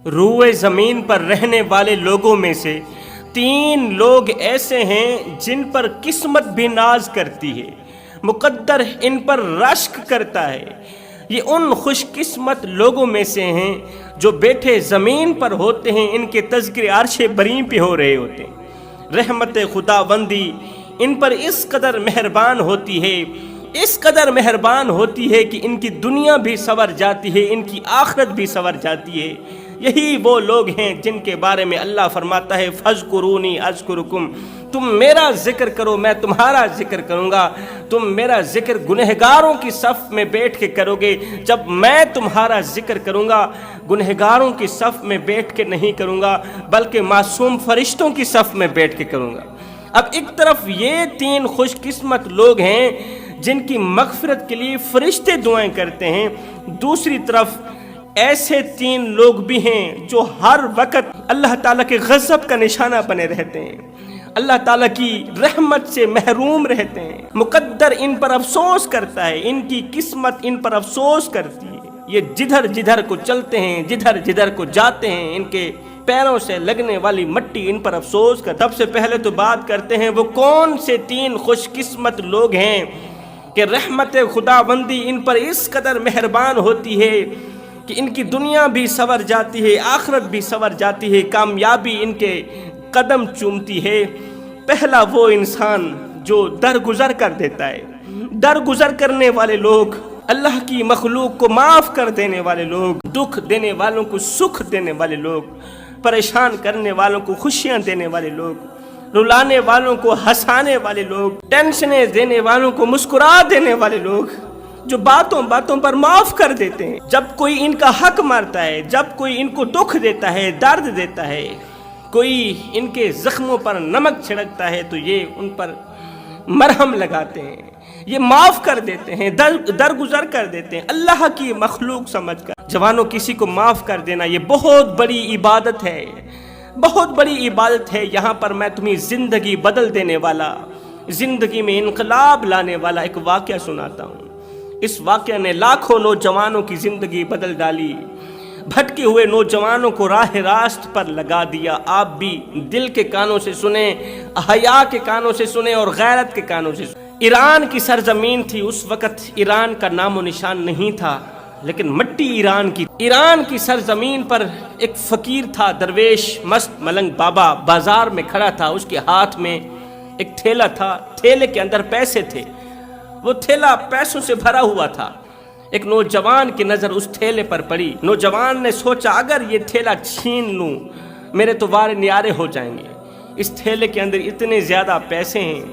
روئے زمین پر رہنے والے لوگوں میں سے 3 لوگ ایسے ہیں جن پر قسمت بھی ناز کرتی ہے، مقدر ان پر رشک کرتا ہے۔ یہ ان خوش قسمت لوگوں میں سے ہیں جو بیٹھے زمین پر ہوتے ہیں، ان کے تذکرے عرش بری پہ ہو رہے ہوتے ہیں۔ رحمت خداوندی ان پر اس قدر مہربان ہوتی ہے، اس قدر مہربان ہوتی ہے کہ ان کی دنیا بھی سنور جاتی ہے، ان کی آخرت بھی سنور جاتی ہے۔ یہی وہ لوگ ہیں جن کے بارے میں اللہ فرماتا ہے فَاذْكُرُونِي أَذْكُرُكُمْ، تم میرا ذکر کرو میں تمہارا ذکر کروں گا۔ تم میرا ذکر گنہگاروں کی صف میں بیٹھ کے کرو گے، جب میں تمہارا ذکر کروں گا گنہگاروں کی صف میں بیٹھ کے نہیں کروں گا بلکہ معصوم فرشتوں کی صف میں بیٹھ کے کروں گا۔ اب ایک طرف یہ 3 خوش قسمت لوگ ہیں جن کی مغفرت کے لیے فرشتے دعائیں کرتے ہیں، دوسری طرف ایسے 3 لوگ بھی ہیں جو ہر وقت اللہ تعالیٰ کے غضب کا نشانہ بنے رہتے ہیں، اللہ تعالیٰ کی رحمت سے محروم رہتے ہیں۔ مقدر ان پر افسوس کرتا ہے، ان کی قسمت ان پر افسوس کرتی ہے۔ یہ جدھر جدھر کو چلتے ہیں، جدھر جدھر کو جاتے ہیں، ان کے پیروں سے لگنے والی مٹی ان پر افسوس کرتا ہے۔ سب سے پہلے تو بات کرتے ہیں وہ کون سے 3 خوش قسمت لوگ ہیں کہ رحمت خداوندی ان پر اس قدر مہربان ہوتی ہے کہ ان کی دنیا بھی سنور جاتی ہے، آخرت بھی سنور جاتی ہے، کامیابی ان کے قدم چومتی ہے۔ پہلا وہ انسان جو درگزر کر دیتا ہے، درگزر کرنے والے لوگ، اللہ کی مخلوق کو معاف کر دینے والے لوگ، دکھ دینے والوں کو سکھ دینے والے لوگ، پریشان کرنے والوں کو خوشیاں دینے والے لوگ، رلانے والوں کو ہنسانے والے لوگ، ٹینشنیں دینے والوں کو مسکرا دینے والے لوگ، جو باتوں باتوں پر معاف کر دیتے ہیں۔ جب کوئی ان کا حق مارتا ہے، جب کوئی ان کو دکھ دیتا ہے، درد دیتا ہے، کوئی ان کے زخموں پر نمک چھڑکتا ہے تو یہ ان پر مرہم لگاتے ہیں، یہ معاف کر دیتے ہیں، درگزر کر دیتے ہیں اللہ کی مخلوق سمجھ کر۔ جوانوں، کسی کو معاف کر دینا یہ بہت بڑی عبادت ہے، بہت بڑی عبادت ہے۔ یہاں پر میں تمہیں زندگی بدل دینے والا، زندگی میں انقلاب لانے والا ایک واقعہ سناتا ہوں۔ اس واقعہ نے لاکھوں نوجوانوں کی زندگی بدل ڈالی، بھٹکے ہوئے نوجوانوں کو راہ راست پر لگا دیا۔ آپ بھی دل کے کانوں سے سنیں، حیا کے کانوں سے سنیں اور غیرت کے کانوں سے سنیں۔ ایران کی سرزمین تھی، اس وقت ایران کا نام و نشان نہیں تھا، لیکن مٹی ایران کی۔ ایران کی سرزمین پر ایک فقیر تھا، درویش مست ملنگ بابا بازار میں کھڑا تھا، اس کے ہاتھ میں ایک تھیلا تھا، تھیلے کے اندر پیسے تھے، وہ تھیلا پیسوں سے بھرا ہوا تھا۔ ایک نوجوان کی نظر اس تھیلے پر پڑی، نوجوان نے سوچا اگر یہ تھیلا چھین لوں میرے تو وارے نیارے ہو جائیں گے، اس تھیلے کے اندر اتنے زیادہ پیسے ہیں،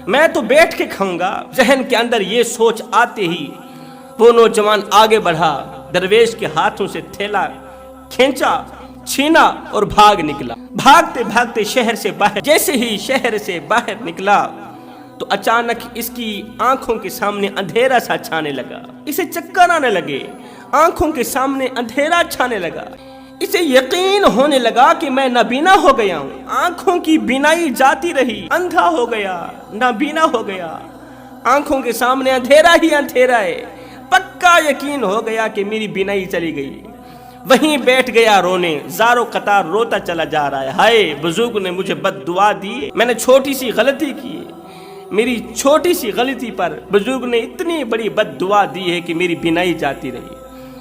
میں تو بیٹھ کے کھاؤں گا۔ ذہن کے اندر یہ سوچ آتے ہی وہ نوجوان آگے بڑھا، درویش کے ہاتھوں سے تھیلا کھینچا، چھینا اور بھاگ نکلا۔ بھاگتے بھاگتے شہر سے باہر، جیسے ہی شہر سے باہر نکلا تو اچانک اس کی آنکھوں کے سامنے اندھیرا سا چھانے لگا، اسے چکر آنے لگے، آنکھوں کے سامنے اندھیرا چھانے لگا، اسے یقین ہونے لگا کہ میں نابینا ہو گیا ہوں۔ آنکھوں کی بینائی جاتی رہی، اندھا ہو گیا، نابینا ہو گیا، آنکھوں کے سامنے اندھیرا ہی اندھیرا ہے، پکا یقین ہو گیا کہ میری بینائی چلی گئی۔ وہیں بیٹھ گیا رونے، زاروں قطار روتا چلا جا رہا ہے، ہائے بزرگ نے مجھے بد دعا دی، میں نے چھوٹی سی غلطی کی، میری چھوٹی سی غلطی پر بزرگ نے اتنی بڑی بد دعا دی ہے کہ میری بینائی جاتی رہی۔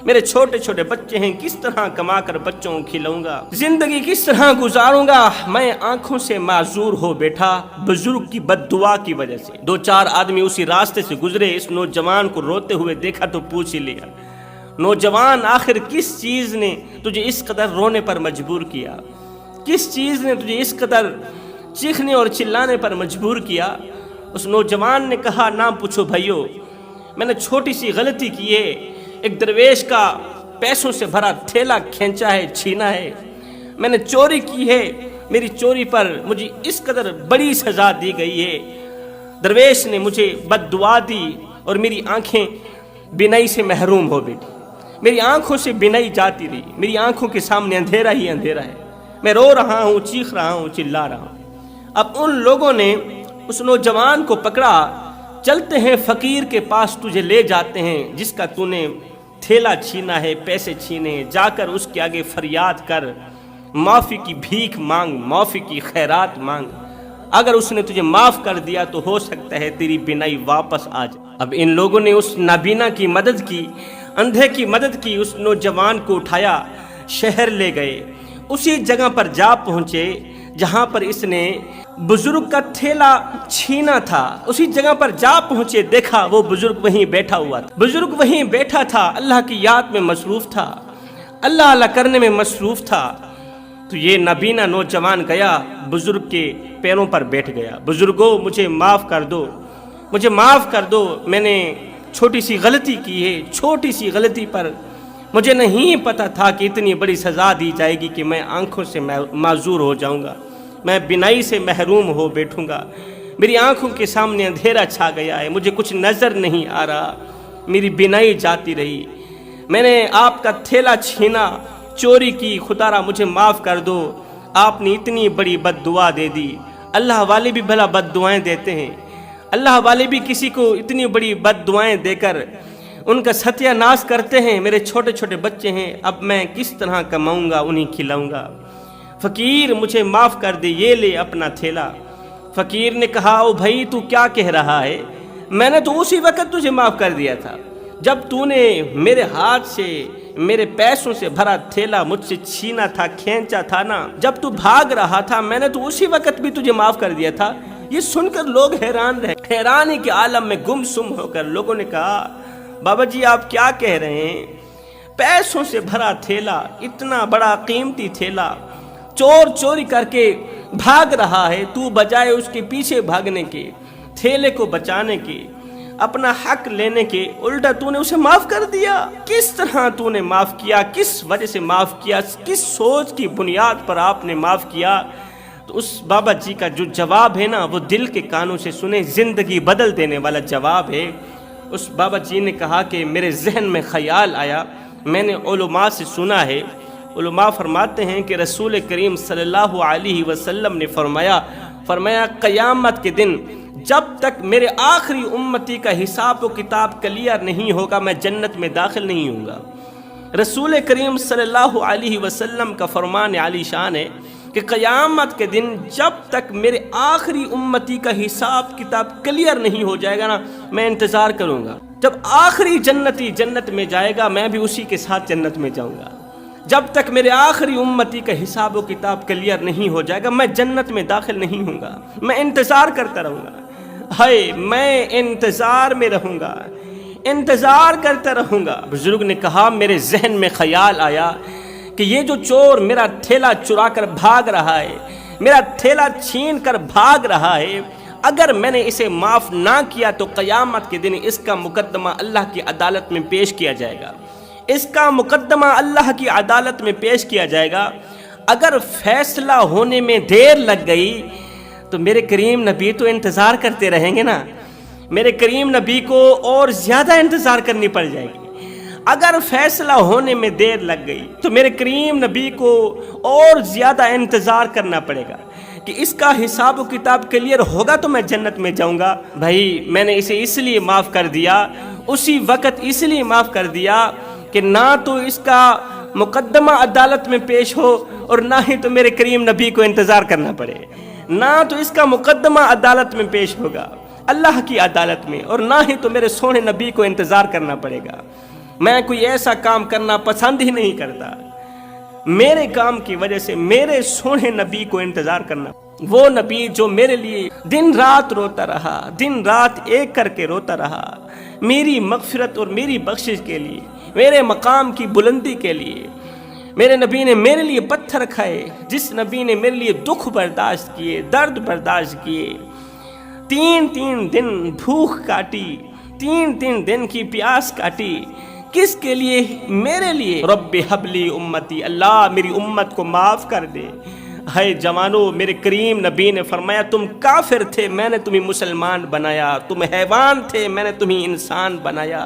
میرے چھوٹے چھوٹے بچے ہیں، کس طرح کما کر بچوں کو کھلاؤں گا، زندگی کس طرح گزاروں گا، میں آنکھوں سے معذور ہو بیٹھا بزرگ کی بد دعا کی وجہ سے۔ 2-4 آدمی اسی راستے سے گزرے، اس نوجوان کو روتے ہوئے دیکھا تو پوچھ ہی لیا، نوجوان آخر کس چیز نے تجھے اس قدر رونے پر مجبور کیا، کس چیز نے تجھے اس قدر چیخنے اور چلانے پر مجبور کیا؟ اس نوجوان نے کہا، نام پوچھو بھائیو، میں نے چھوٹی سی غلطی کی ہے، ایک درویش کا پیسوں سے بھرا تھیلا کھینچا ہے، چھینا ہے، میں نے چوری کی ہے، میری چوری پر مجھے اس قدر بڑی سزا دی گئی ہے، درویش نے مجھے بد دعا دی اور میری آنکھیں بینائی سے محروم ہو بیٹھی، میری آنکھوں سے بینائی جاتی رہی، میری آنکھوں کے سامنے اندھیرا ہی اندھیرا ہے، میں رو رہا ہوں، چیخ رہا ہوں، چلا رہا ہوں۔ اب ان لوگوں نے اس نوجوان کو پکڑا، چلتے ہیں فقیر کے پاس تجھے لے جاتے ہیں جس کا تو نے تھیلا چھینا ہے، پیسے چھینے ہیں، جا کر اس کے آگے فریاد کر، معافی کی بھیک مانگ، معافی کی خیرات مانگ۔ اگر اس نے تجھے معاف کر دیا تو ہو سکتا ہے تیری بینائی واپس آ جائے۔ اب ان لوگوں نے اس نابینا کی مدد کی، اندھے کی مدد کی، اس نوجوان کو اٹھایا، شہر لے گئے، اسی جگہ پر جا پہنچے جہاں پر اس نے بزرگ کا تھیلا چھینا تھا۔ اسی جگہ پر جا پہنچے، دیکھا وہ بزرگ وہیں بیٹھا ہوا تھا، بزرگ وہیں بیٹھا تھا، اللہ کی یاد میں مصروف تھا، اللہ اللہ کرنے میں مصروف تھا۔ تو یہ نابینا نوجوان گیا، بزرگ کے پیروں پر بیٹھ گیا، بزرگو مجھے معاف کر دو، مجھے معاف کر دو، میں نے چھوٹی سی غلطی کی ہے، چھوٹی سی غلطی پر مجھے نہیں پتا تھا کہ اتنی بڑی سزا دی جائے گی کہ میں آنکھوں سے معذور ہو جاؤں گا، میں بینائی سے محروم ہو بیٹھوں گا، میری آنکھوں کے سامنے اندھیرا چھا گیا ہے، مجھے کچھ نظر نہیں آ رہا، میری بینائی جاتی رہی، میں نے آپ کا تھیلا چھینا، چوری کی، خدا را مجھے معاف کر دو، آپ نے اتنی بڑی بد دعا دے دی۔ اللہ والے بھی بھلا بد دعائیں دیتے ہیں، اللہ والے بھی کسی کو اتنی بڑی بد دعائیں دے کر ان کا ستیہ ناش کرتے ہیں۔ میرے چھوٹے چھوٹے بچے ہیں، اب میں کس طرح کماؤں گا، انہیں کھلاؤں گا، فقیر مجھے معاف کر دے، یہ لے اپنا تھیلا۔ فقیر نے کہا او بھائی تو کیا کہہ رہا ہے، میں نے تو اسی وقت تجھے معاف کر دیا تھا جب تو نے میرے ہاتھ سے میرے پیسوں سے بھرا تھیلا مجھ سے چھینا تھا، کھینچا تھا نا، جب تو بھاگ رہا تھا میں نے تو اسی وقت بھی تجھے معاف کر دیا تھا۔ یہ سن کر لوگ حیران رہے، حیرانی کے عالم میں گم سم ہو کر لوگوں نے کہا بابا جی آپ کیا کہہ رہے ہیں، پیسوں سے بھرا تھیلا، اتنا بڑا قیمتی تھیلا چور چوری کر کے بھاگ رہا ہے، تو بجائے اس کے پیچھے بھاگنے کے، تھیلے کو بچانے کے، اپنا حق لینے کے، الٹا تو نے اسے معاف کر دیا۔ کس طرح تو نے معاف کیا، کس وجہ سے معاف کیا، کس سوچ کی بنیاد پر آپ نے معاف کیا؟ تو اس بابا جی کا جو جواب ہے نا وہ دل کے کانوں سے سنے، زندگی بدل دینے والا جواب ہے۔ اس بابا جی نے کہا کہ میرے ذہن میں خیال آیا، میں نے علماء سے سنا ہے، علماء فرماتے ہیں کہ رسول کریم صلی اللہ علیہ وسلم نے فرمایا قیامت کے دن جب تک میرے آخری امتی کا حساب و کتاب کلیئر نہیں ہوگا میں جنت میں داخل نہیں ہوں گا۔ رسول کریم صلی اللہ علیہ وسلم کا فرمان عالی شان ہے کہ قیامت کے دن جب تک میرے آخری امتی کا حساب کتاب کلیئر نہیں ہو جائے گا نا میں انتظار کروں گا، جب آخری جنتی جنت میں جائے گا میں بھی اسی کے ساتھ جنت میں جاؤں گا، جب تک میرے آخری امتی کا حساب و کتاب کلیئر نہیں ہو جائے گا میں جنت میں داخل نہیں ہوں گا، میں انتظار کرتا رہوں گا، ہائے میں انتظار میں رہوں گا، انتظار کرتا رہوں گا۔ بزرگ نے کہا میرے ذہن میں خیال آیا کہ یہ جو چور میرا تھیلا چرا کر بھاگ رہا ہے، میرا تھیلا چھین کر بھاگ رہا ہے، اگر میں نے اسے معاف نہ کیا تو قیامت کے دن اس کا مقدمہ اللہ کی عدالت میں پیش کیا جائے گا، اس کا مقدمہ اللہ کی عدالت میں پیش کیا جائے گا۔ اگر فیصلہ ہونے میں دیر لگ گئی تو میرے کریم نبی تو انتظار کرتے رہیں گے نا، میرے کریم نبی کو اور زیادہ انتظار کرنی پڑ جائے گی۔ اگر فیصلہ ہونے میں دیر لگ گئی تو میرے کریم نبی کو اور زیادہ انتظار کرنا پڑے گا کہ اس کا حساب و کتاب کلیئر ہوگا تو میں جنت میں جاؤں گا۔ بھائی میں نے اسے اس لیے معاف کر دیا، اسی وقت اس لیے معاف کر دیا کہ نہ تو اس کا مقدمہ عدالت میں پیش ہو اور نہ ہی تو میرے کریم نبی کو انتظار کرنا پڑے، نہ تو اس کا مقدمہ عدالت میں پیش ہوگا اللہ کی عدالت میں اور نہ ہی تو میرے سونے نبی کو انتظار کرنا پڑے گا۔ میں کوئی ایسا کام کرنا پسند ہی نہیں کرتا، میرے کام کی وجہ سے میرے سونے نبی کو انتظار کرنا، وہ نبی جو میرے لیے دن رات روتا رہا، دن رات ایک کر کے روتا رہا، میری مغفرت اور میری بخشش کے لیے، میرے مقام کی بلندی کے لیے۔ میرے نبی نے میرے لیے پتھر کھائے، جس نبی نے میرے لیے دکھ برداشت کیے، درد برداشت کیے، 3 دن بھوک کاٹی، 3 دن کی پیاس کاٹی، کس کے لیے؟ میرے لیے۔ رب حبلی امتی، اللہ میری امت کو معاف کر دے۔ ہے جوانو، میرے کریم نبی نے فرمایا تم کافر تھے میں نے تمہیں مسلمان بنایا، تم حیوان تھے میں نے تمہیں انسان بنایا،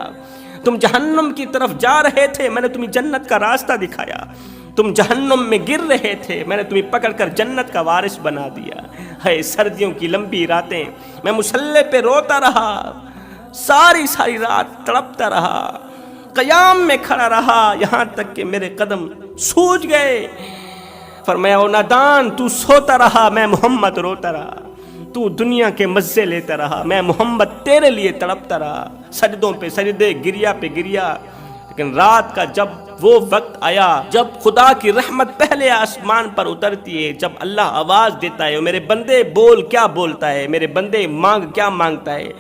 تم جہنم کی طرف جا رہے تھے میں نے تمہیں جنت کا راستہ دکھایا، تم جہنم میں گر رہے تھے میں نے تمہیں پکڑ کر جنت کا وارث بنا دیا۔ ہے سردیوں کی لمبی راتیں میں مصلی پہ روتا رہا، ساری رات تڑپتا رہا، قیام میں کھڑا رہا یہاں تک کہ میرے قدم سوج گئے۔ فرمایا او نادان، تو سوتا رہا، میں محمد روتا رہا، تو دنیا کے مزے لیتا رہا، میں محمد تیرے لیے تڑپتا رہا، سجدوں پہ سجدے، گریا پہ گریا۔ لیکن رات کا جب وہ وقت آیا جب خدا کی رحمت پہلے آسمان پر اترتی ہے، جب اللہ آواز دیتا ہے، میرے بندے بول کیا بولتا ہے، میرے بندے مانگ کیا مانگتا ہے،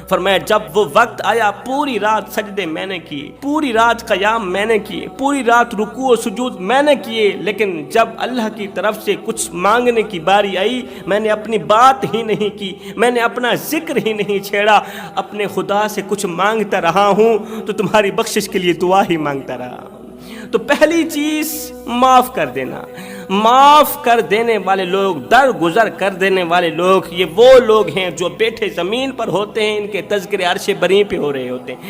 فرمایا جب وہ وقت آیا پوری رات سجدے میں نے کیے، پوری رات قیام میں نے کیے، پوری رات رکوع و سجود میں نے کیے، لیکن جب اللہ کی طرف سے کچھ مانگنے کی باری آئی میں نے اپنی بات ہی نہیں کی، میں نے اپنا ذکر ہی نہیں چھیڑا، اپنے خدا سے کچھ مانگتا رہا ہوں تو تمہاری بخشش کے لیے دعا ہی مانگتا رہا ہوں۔ تو پہلی چیز معاف کر دینا۔ معاف کر دینے والے لوگ، درگزر کر دینے والے لوگ، یہ وہ لوگ ہیں جو بیٹھے زمین پر ہوتے ہیں، ان کے تذکرے عرش بری پہ ہو رہے ہوتے ہیں۔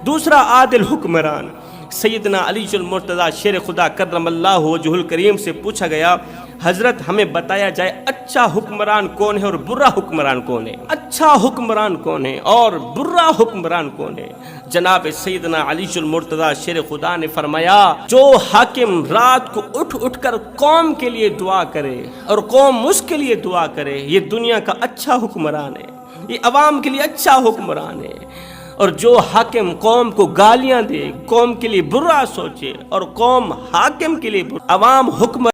دوسرا عادل حکمران۔ سیدنا علی المرتضیٰ شیر خدا کرم اللہ وجہہ الکریم سے پوچھا گیا، حضرت ہمیں بتایا جائے اچھا حکمران کون ہے اور برا حکمران کون ہے؟ اچھا حکمران کون ہے اور برا حکمران کون ہے؟ جناب سیدنا علی المرتضیٰ شیر خدا نے فرمایا، جو حاکم رات کو اٹھ اٹھ کر قوم کے لیے دعا کرے اور قوم اس کے لیے دعا کرے، یہ دنیا کا اچھا حکمران ہے، یہ عوام کے لیے اچھا حکمران ہے۔ اور جو حاکم قوم کو گالیاں دے، قوم کے لیے برا سوچے اور قوم حاکم کے لیے برا، عوام حکمران